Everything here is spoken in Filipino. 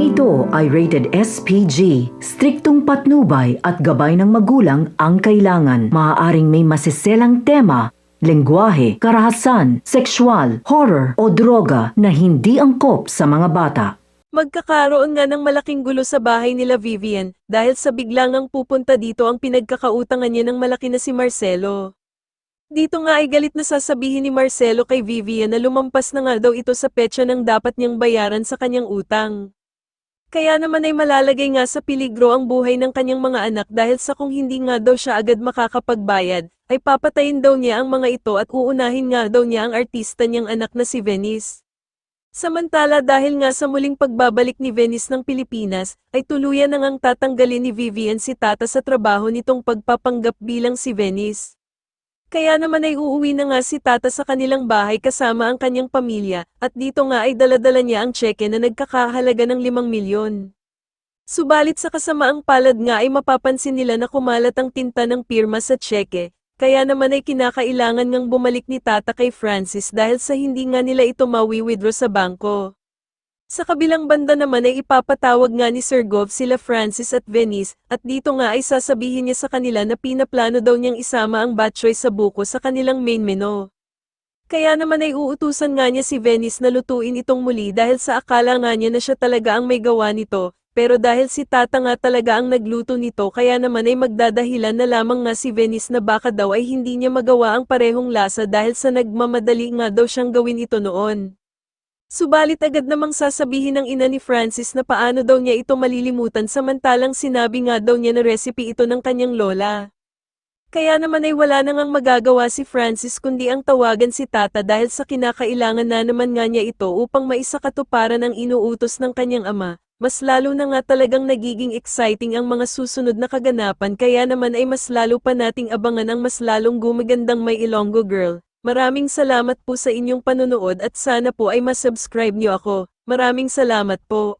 Programang ito ay rated SPG. Striktong patnubay at gabay ng magulang ang kailangan. Maaaring may masiselang tema, lengguwahe, karahasan, sexual, horror o droga na hindi angkop sa mga bata. Magkakaroon nga ng malaking gulo sa bahay nila Vivian dahil sa biglang ang pupunta dito ang pinagkakautangan niya ng malaki na si Marcelo. Dito nga ay galit na sasabihin ni Marcelo kay Vivian na lumampas na nga daw ito sa petsa ng dapat niyang bayaran sa kanyang utang. Kaya naman ay malalagay nga sa peligro ang buhay ng kanyang mga anak dahil sa kung hindi nga daw siya agad makakapagbayad, ay papatayin daw niya ang mga ito at uunahin nga daw niya ang artista niyang anak na si Venice. Samantala dahil nga sa muling pagbabalik ni Venice ng Pilipinas, ay tuluyan na ngang tatanggalin ni Vivian si Tata sa trabaho nitong pagpapanggap bilang si Venice. Kaya naman ay uuwi na nga si Tata sa kanilang bahay kasama ang kanyang pamilya, at dito nga ay daladala niya ang tseke na nagkakahalaga ng 5 milyon. Subalit sa kasamaang palad nga ay mapapansin nila na kumalat ang tinta ng pirma sa tseke, kaya naman ay kinakailangan ngang bumalik ni Tata kay Francis dahil sa hindi nga nila ito mawi-withdraw sa bangko. Sa kabilang banda naman ay ipapatawag nga ni Sir Gov sila Francis at Venice, at dito nga ay sasabihin niya sa kanila na pinaplano daw niyang isama ang batchoy sa buko sa kanilang main menu. Kaya naman ay uutusan nga niya si Venice na lutuin itong muli dahil sa akala nga niya na siya talaga ang may gawa nito, pero dahil si Tata nga talaga ang nagluto nito kaya naman ay magdadahilan na lamang nga si Venice na baka daw ay hindi niya magawa ang parehong lasa dahil sa nagmamadali nga daw siyang gawin ito noon. Subalit agad namang sasabihin ng ina ni Francis na paano daw niya ito malilimutan samantalang sinabi nga daw niya na recipe ito ng kanyang lola. Kaya naman ay wala na ngang magagawa si Francis kundi ang tawagan si Tata dahil sa kinakailangan na naman nga niya ito upang maisakatuparan ang inuutos ng kanyang ama. Mas lalo na nga talagang nagiging exciting ang mga susunod na kaganapan kaya naman ay mas lalo pa nating abangan ang mas lalong gumagandang May Ilonggo Girl. Maraming salamat po sa inyong panonood at sana po ay masubscribe niyo ako. Maraming salamat po.